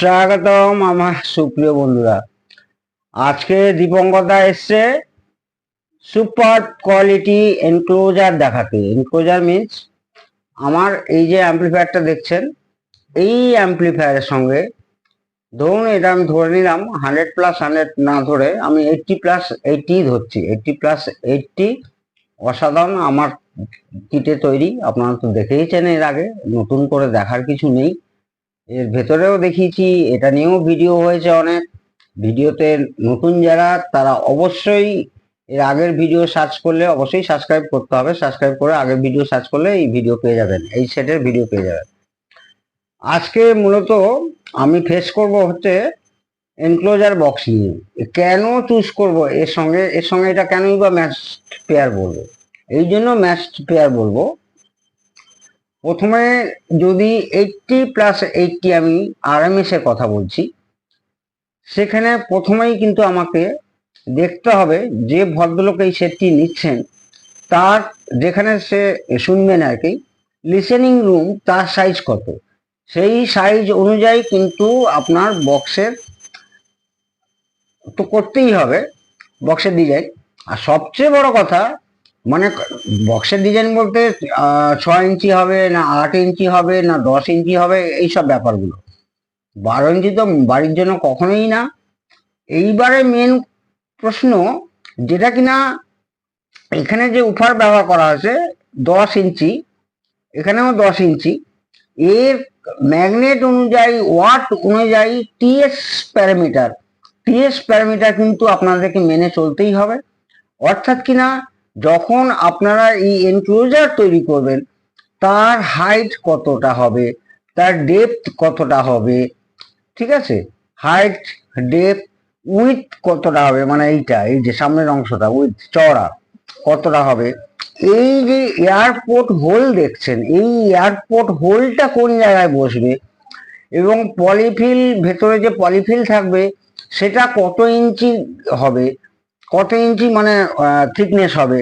স্বাগতম আমার সুপ্রিয় বন্ধুরা। আজকে দীপঙ্করদা এসছে সুপার কোয়ালিটি এনক্লোজার দেখাতে। এনক্লোজার মিন্স আমার এই যে অ্যাম্পলিফায়ারটা দেখছেন, এই অ্যাম্পলিফায়ারের সঙ্গে ধরুন এটা আমি ধরে নিলাম 100+100 না ধরে আমি 80+80 ধরছি। 80+80 অসাধারণ আমার কিটে তৈরি। আপনারা তো দেখেইছেন এর আগে, নতুন করে দেখার কিছু নেই। এর ভেতরেও দেখিয়েছি, এটা নিয়েও ভিডিও হয়েছে অনেক। ভিডিওতে নতুন যারা তারা অবশ্যই এর আগের ভিডিও সার্চ করলে অবশ্যই সাবস্ক্রাইব করতে হবে। সাবস্ক্রাইব করে আগের ভিডিও সার্চ করলে এই ভিডিও পেয়ে যাবেন, এই সেটের ভিডিও পেয়ে যাবেন। আজকে মূলত আমি ফেস করব হচ্ছে এনক্লোজার বক্স নিয়ে। কেন চুজ করব এর সঙ্গে এটা কেনই বা ম্যাচ পেয়ার বলবো? এই জন্য ম্যাচ পেয়ার বলবো, প্রথমে যদি 80+80 আমি আরএমএস এর কথা বলছি, সেখানে প্রথমেই কিন্তু আমাকে দেখতে হবে যে ভদ্রলোক এই সেটটি নিচ্ছেন তার যেখানে সে শুনবেন আর কি, লিসেনিং রুম তার সাইজ কত, সেই সাইজ অনুযায়ী কিন্তু আপনার বক্সের তো করতেই হবে বক্সের ডিজাইন। আর সবচেয়ে বড় কথা, মানে বক্সের ডিজাইন বলতে 6 ইঞ্চি হবে না 8 ইঞ্চি হবে না 10 ইঞ্চি হবে, এইসব ব্যাপারগুলো। 12 ইঞ্চি তো বাড়ির জন্য কখনোই না। এইবারে মেন প্রশ্ন যেটা কিনা, এখানে যে উফার ব্যবহার করা হয়েছে 10 ইঞ্চি, এখানেও 10 ইঞ্চি, এর ম্যাগনেট অনুযায়ী ওয়াট অনুযায়ী টিএস প্যারামিটার কিন্তু আপনাদেরকে মেনে চলতেই হবে। অর্থাৎ কিনা যখন আপনারা এই এনক্লোজার তৈরি করবেন, তার হাইট কতটা হবে, তার ডেপথ কতটা হবে, ঠিক আছে, হাইট, ডেপথ, উইথ কতটা হবে, মানে এই যে সামনের অংশটা উইথ চওড়া কতটা হবে, এই যে এয়ারপোর্ট হোল দেখছেন, এই এয়ারপোর্ট হোলটা কোন জায়গায় বসবে, এবং পলিফিল, ভেতরে যে পলিফিল থাকবে সেটা কত ইঞ্চি হবে, কত ইঞ্চি মানে থিকনেস হবে,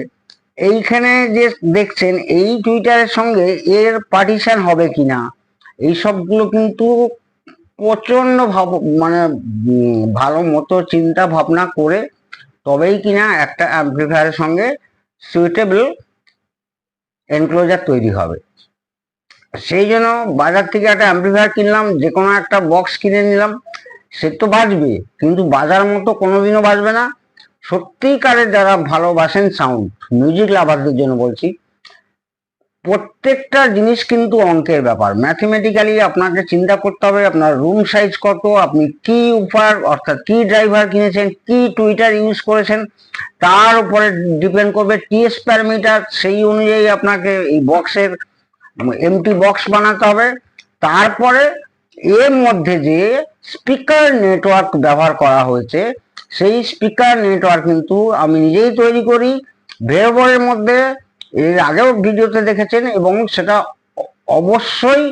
এইখানে যে দেখছেন এই টুইটারের সঙ্গে এর পার্টিশন হবে কিনা, এই সবগুলো কিন্তু প্রচন্ড মানে ভালো মতো চিন্তা ভাবনা করে তবেই কিনা একটা অ্যাম্পলিফায়ারের সঙ্গে সুইটেবল এনক্লোজার তৈরি হবে। সেই জন্য বাজার থেকে একটা অ্যাম্পলিফায়ার কিনলাম, যে কোনো একটা বক্স কিনে নিলাম, সে তো বাজবে, কিন্তু বাজার মতো কোনোদিনও বাজবে না। সত্যিকারের যারা ভালোবাসেন সাউন্ড, মিউজিক লাভারদের জন্য বলছি, প্রত্যেকটা জিনিস কিন্তু অঙ্কের ব্যাপার। ম্যাথমেটিক্যালি আপনাকে চিন্তা করতে হবে আপনার রুম সাইজ কত, আপনি কি উপার অর্থাৎ কি ড্রাইভার কিনেছেন, কি টুইটার ইউজ করেছেন, তার উপরে ডিপেন্ড করবে টিএস প্যারামিটার। সেই অনুযায়ী আপনাকে এই বক্সের এমটি বক্স বানাতে হবে। তারপরে এর মধ্যে যে স্পিকার নেটওয়ার্ক ব্যবহার করা হয়েছে, সেই স্পিকার নেটওয়ার্ক কিন্তু আমি নিজেই তৈরি করি ভেরোবরের মধ্যে। এর আগেও ভিডিওতে দেখেছেন, এবং সেটা অবশ্যই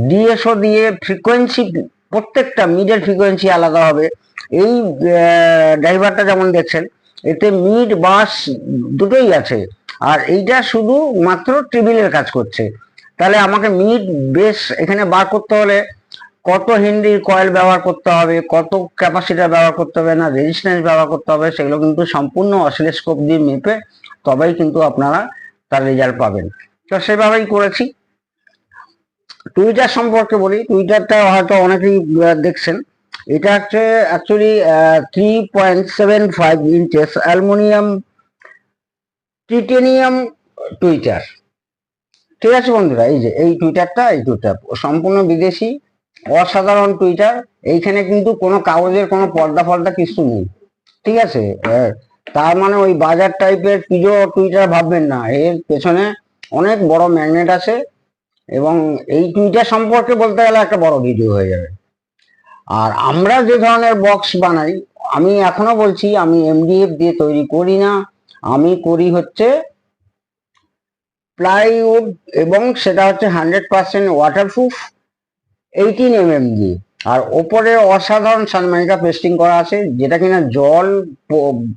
ডিএসও দিয়ে ফ্রিকোয়েন্সি, প্রত্যেকটা মিডের ফ্রিকোয়েন্সি আলাদা হবে। এই ড্রাইভারটা যেমন দেখছেন, এতে মিড বাস দুটোই আছে, আর এইটা শুধু মাত্র ট্রিবিলের কাজ করছে। তাহলে আমাকে মিড বেস এখানে বার করতে হলে কত হেনরির কয়েল ব্যবহার করতে হবে, কত ক্যাপাসিটার ব্যবহার করতে হবে, না রেজিস্ট্যান্স ব্যবহার করতে হবে, সেগুলো কিন্তু সম্পূর্ণ অসিলোস্কোপ দিয়ে মেপে তবেই কিন্তু আপনারা তার রেজাল্ট পাবেন। তো সেভাবেই করেছি। টুইটার সম্পর্কে বলি, টুইটারটা হয়তো অনেকেই দেখছেন। এটা হচ্ছে actually 3.75 inches aluminium titanium Twitter. ঠিক আছে বন্ধুরা, এই যে এই টুইটারটা, এই টুইটার সম্পূর্ণ বিদেশি, অসাধারণ টুইটার। এইখানে কিন্তু কোনো কাগজের কোনো পর্দা ফর্দা কিছু নেই, ঠিক আছে। তার মানে ওই বাজার টাইপের পিজো টুইটার ভাববেন না, এর পেছনে অনেক বড় ম্যাগনেট আছে। এবং এই টুইটার সম্পর্কে বলতে গেলে একটা বড় ভিডিও হয়ে যাবে। আর আমরা যে ধরনের বক্স বানাই, আমি এখনো বলছি, আমি এমডিএফ দিয়ে তৈরি করি না, আমি করি হচ্ছে প্লাইউড, এবং সেটা হচ্ছে 100% ওয়াটারপ্রুফ 18 mm দিয়ে। আর ওপরে অসাধারণ সানমাইকা পেস্টিং করা আছে, যেটা কিনা জল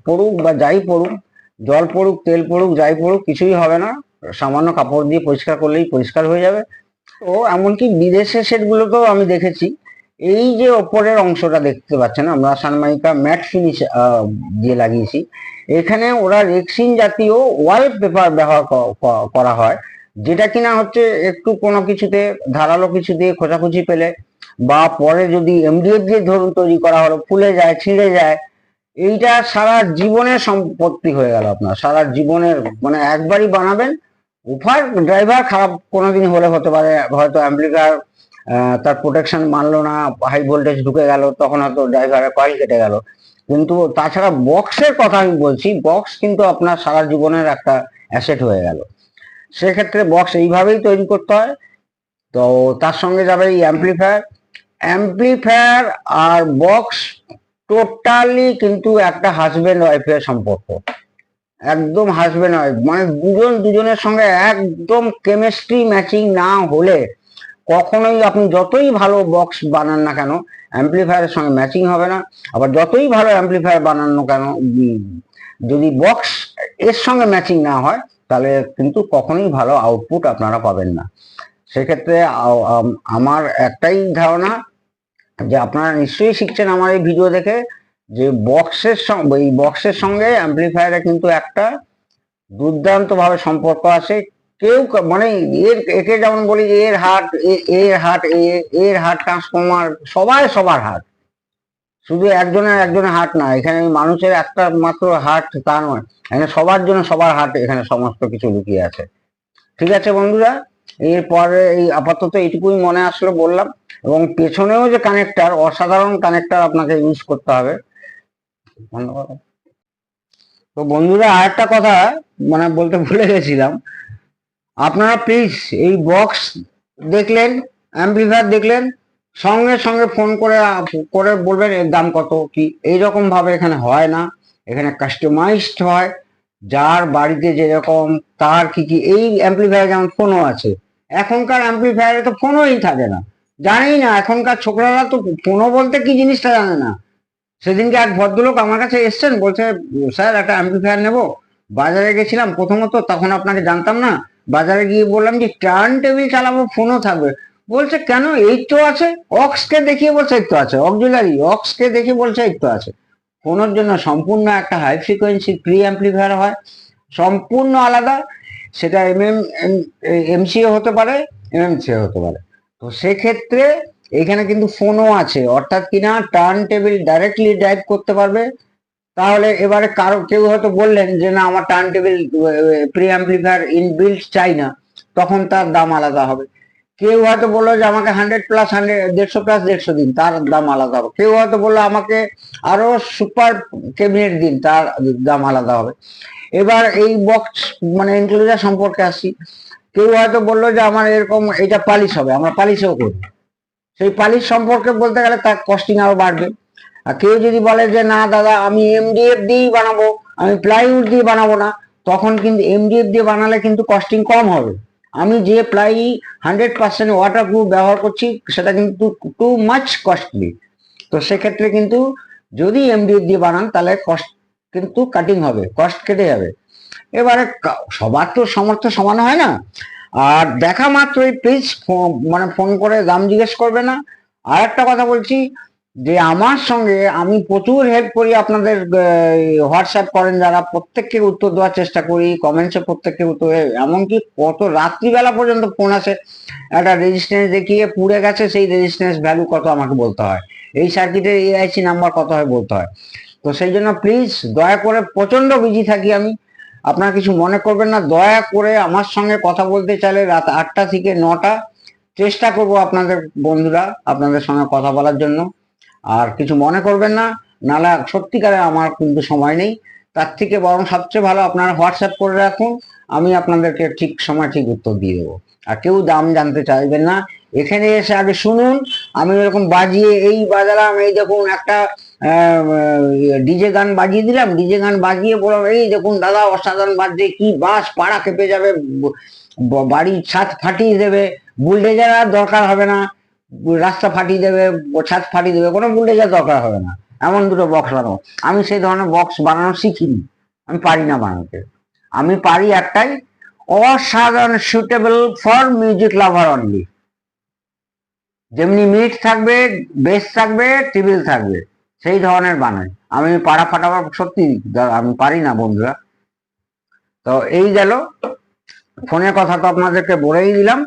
পড়ুক বা যাই পড়ুক, জল পড়ুক, তেল পড়ুক, যাই পড়ুক, কিছুই হবে না, সামান্য কাপড় দিয়ে পরিষ্কার করলেই পরিষ্কার হয়ে যাবে। তো এমনকি বিদেশের সেটগুলোকেও আমি দেখেছি, এই যে ওপরের অংশটা দেখতে পাচ্ছেন, আমরা সানমাইকা ম্যাট ফিনিশ দিয়ে লাগিয়েছি। এখানে ওরা রেক্সিন জাতীয় ওয়াল পেপার ব্যবহার করা হয়, যেটা কিনা হচ্ছে একটু কোনো কিছুতে ধারালো কিছু দিয়ে খোঁচাখুচি পেলে বা পরে যদি এমডিএফ দিয়ে ধরুন তৈরি করা হলো, ফুলে যায়, ছিঁড়ে যায়, এইটা সারা জীবনের সম্পত্তি হয়ে গেল আপনার, সারা জীবনের, মানে একবারই বানাবেন। উফার ড্রাইভার খারাপ কোনোদিন হলে হতে পারে, হয়তো অ্যাম্প্লিফায়ার তার প্রোটেকশন মানলো না, হাই ভোল্টেজ ঢুকে গেল, তখন হয়তো ড্রাইভারের কয়েল কেটে গেল। কিন্তু তাছাড়া বক্সের কথা আমি বলছি, বক্স কিন্তু আপনার সারা জীবনের একটা অ্যাসেট হয়ে গেল। সেক্ষেত্রে বক্স এইভাবেই তৈরি করতে হয়। তো তার সঙ্গে যাবে এই অ্যাম্প্লিফায়ার। অ্যাম্প্লিফায়ার আর বক্স টোটালি কিন্তু একটা হাজবেন্ড ওয়াইফের সম্পর্ক, একদম হাজবেন্ড ওয়াইফ, মানে দুজন দুজনের সঙ্গে একদম কেমিস্ট্রি ম্যাচিং না হলে কখনোই আপনি যতই ভালো বক্স বানান না কেন অ্যাম্প্লিফায়ারের সঙ্গে ম্যাচিং হবে না। আবার যতই ভালো অ্যাম্প্লিফায়ার বানান না কেন, যদি বক্স এর সঙ্গে ম্যাচিং না হয় তাহলে কিন্তু কখনোই ভালো আউটপুট আপনারা পাবেন না। সেক্ষেত্রে আমার একটাই ধারণা যে আপনারা নিশ্চয়ই শিখছেন আমার এই ভিডিও দেখে, যে বক্সের সঙ্গে অ্যাম্প্লিফায়ারের কিন্তু একটা দুর্দান্ত ভাবে সম্পর্ক আছে। কেউ মানে একে যেমন বলি এর হাট, এর হাট ট্রান্সফর্মার, সবাই সবার হাট, শুধু একজনের হাট না, এখানে মানুষের একটা মাত্র হাট তা নয়, এখানে সবার জন্য সবার হাট, এখানে সমস্ত কিছু লুকিয়ে আছে। ঠিক আছে বন্ধুরা, এরপরে এই আপাতত এইটুকুই মনে আসলো বললাম। এবং পেছনেও যে কানেক্টর, অসাধারণ কানেক্টর আপনাকে ইউজ করতে হবে। তো বন্ধুরা আর একটা কথা মানে বলতে ভুলে গেছিলাম, আপনারা প্লিজ এই বক্স দেখলেন, অ্যাম্প্লিফায়ার দেখলেন, সঙ্গে সঙ্গে ফোন করে করে বলবেন এর দাম কত কি, এইরকম ভাবে এখানে হয় না। এখানে কাস্টমাইজড হয়, যার বাড়িতে যেরকম তার কি কি। এই অ্যাম্প্লিফায়ার যেমন ফোনও আছে, এখনকার অ্যাম্প্লিফায়ারে তো ফোনই থাকে না, জানেই না এখনকার ছোকরারা তো ফোনও বলতে কি জিনিসটা জানে না। সেদিনকে এক ভদ্রলোক আমার কাছে এসছেন, বলছে স্যার একটা অ্যাম্প্লিফায়ার নেবো, বাজারে গেছিলাম প্রথমত, তখন আপনাকে জানতাম না, বাজারে গিয়ে বললাম যে টার্ন টেবিল চালাবো, ফোনও থাকবে। বলছে কেন, এই তো আছে। অক্সকে দেখিয়ে বলছে এই তো আছে, অক্সিলারি অক্সকে দেখে বলছে এই তো আছে। ফোনের জন্য সম্পূর্ণ একটা হাই ফ্রিকোয়েন্সি প্রি অ্যাম্প্লিফায়ার হয়, সম্পূর্ণ আলাদা। সেটা এমসিও হতে পারে, এমএমসিও হতে পারে। তো সেক্ষেত্রে এখানে কিন্তু ফোনও আছে, অর্থাৎ কিনা টার্ন টেবিল ডাইরেক্টলি ড্রাইভ করতে পারবে। তাহলে এবারে কেউ হয়তো বললেন যে না আমার turn table pre amplifier inbuilt চাই না, তখন তার দাম আলাদা হবে। কেউ হয়তো বললো যে আমাকে 100+100, 150+150 দিন, তার দাম আলাদা হবে। কেউ হয়তো বললো আমাকে আরো সুপার ক্যাবিনেট দিন, তার দাম আলাদা হবে। এবার এই বক্স মানে এনক্লোজার সম্পর্কে আসি। কেউ হয়তো বললো যে আমার এরকম এটা পালিশ হবে, আমরা পালিশও করি, সেই পালিশ সম্পর্কে বলতে গেলে তার কস্টিং আরো বাড়বে। আর কেউ যদি বলে যে না দাদা আমি এমডিএফ দিয়েই বানাবো, আমি প্লাইউড দিয়ে বানাবো না, তখন কিন্তু এমডিএফ দিয়ে বানালে কিন্তু কস্টিং কম হবে। আমি যে প্লাই 100% ওয়াটার প্রুফ ব্যবহার করছি সেটা কিন্তু টু মাচ কস্টলি। তো সেক্ষেত্রে কিন্তু যদি এমডিএফ দিয়ে বানান তাহলে কস্ট কিন্তু কাটিং হবে, কস্ট কেটে যাবে। এবারে সবার তো সামর্থ্য সমান হয় না। আর দেখা মাত্রই প্লিজ মানে ফোন করে দাম জিজ্ঞেস করবে না। আর একটা কথা বলছি, যে আমার সঙ্গে আমি প্রচুর হেল্প করি, আপনাদের হোয়াটসঅ্যাপ করেন যারা, প্রত্যেককে উত্তর দেওয়ার চেষ্টা করি, কমেন্টসে প্রত্যেককে উত্তর, এমনকি কত রাত্রিবেলা পর্যন্ত ফোন আসে, একটা রেজিস্ট্যান্স দেখিয়ে পুড়ে গেছে, সেই রেজিস্ট্যান্স ভ্যালু কত আমাকে বলতে হয়, এই সার্কিটের এআইসি নাম্বার কত হয় বলতে হয়। তো সেই জন্য প্লিজ দয়া করে, প্রচন্ড বিজি থাকি আমি, আপনারা কিছু মনে করবেন না, দয়া করে আমার সঙ্গে কথা বলতে চাইলে রাত 8টা থেকে 9টা চেষ্টা করব আপনাদের বন্ধুরা আপনাদের সঙ্গে কথা বলার জন্য। আর কিছু মনে করবেন না, নাহলে সত্যিকারে আমার কিন্তু সময় নেই। তার থেকে বরং সবচেয়ে ভালো আপনারা হোয়াটসঅ্যাপ করে রাখুন, আমি আপনাদেরকে ঠিক সময় ঠিক উত্তর দিয়ে দেবো। আর কেউ দাম জানতে চাইবেন না, এখানে এসে আগে শুনুন। আমি এরকম বাজিয়ে এই বাজালাম, এই দেখুন একটা ডিজে গান বাজিয়ে দিলাম, ডিজে গান বাজিয়ে বললাম এই দেখুন দাদা অসাধারণ বাজছে, কি বাস, পাড়া কেঁপে যাবে, বাড়ির ছাদ ফাটিয়ে দেবে, বুলডেজার আর দরকার হবে না, রাস্তা ফাটিয়ে দেবে, ছাদ ফাটিয়ে দেবে, কোনো বুলডেজার দরকার হবে না, এমন দুটো বক্স বানাবো। আমি সেই ধরনের বক্স বানানো শিখিনি, আমি পারি না বানাতে। আমি পারি একটাই, অসাধারণ, suitable for music lover only, যেমনি মিড থাকবে, বেস থাকবে, টিবিল থাকবে, সেই ধরনের বানাই। আমি পাড়া ফাটাবার সত্যি আমি পারি না বন্ধুরা। তো এই গেল ফোনের কথা, তো আপনাদেরকে বলেই দিলাম।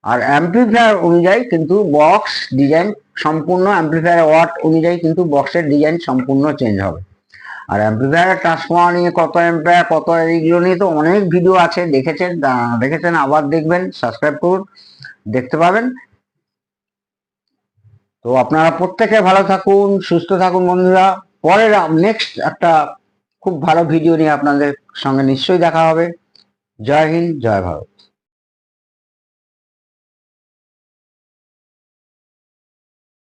আর অ্যাম্পলিফায়ার অনুযায়ী কিন্তু বক্স ডিজাইন সম্পূর্ণ, অ্যাম্পলিফায়ার ওয়াট অনুযায়ী কিন্তু বক্সের ডিজাইন সম্পূর্ণ চেঞ্জ হবে। আর অ্যাম্পলিফায়ার ট্রান্সফর্মার নিয়ে কত অ্যাম্পিয়ার কত, এইগুলো নিয়ে তো অনেক ভিডিও আছে, দেখেছেন আবার দেখবেন, সাবস্ক্রাইব করুন, দেখতে পাবেন। তো আপনারা প্রত্যেকে ভালো থাকুন, সুস্থ থাকুন বন্ধুরা। পরের নেক্সট একটা খুব ভালো ভিডিও নিয়ে আপনাদের সঙ্গে নিশ্চয়ই দেখা হবে। জয় হিন্দ, জয় ভারত।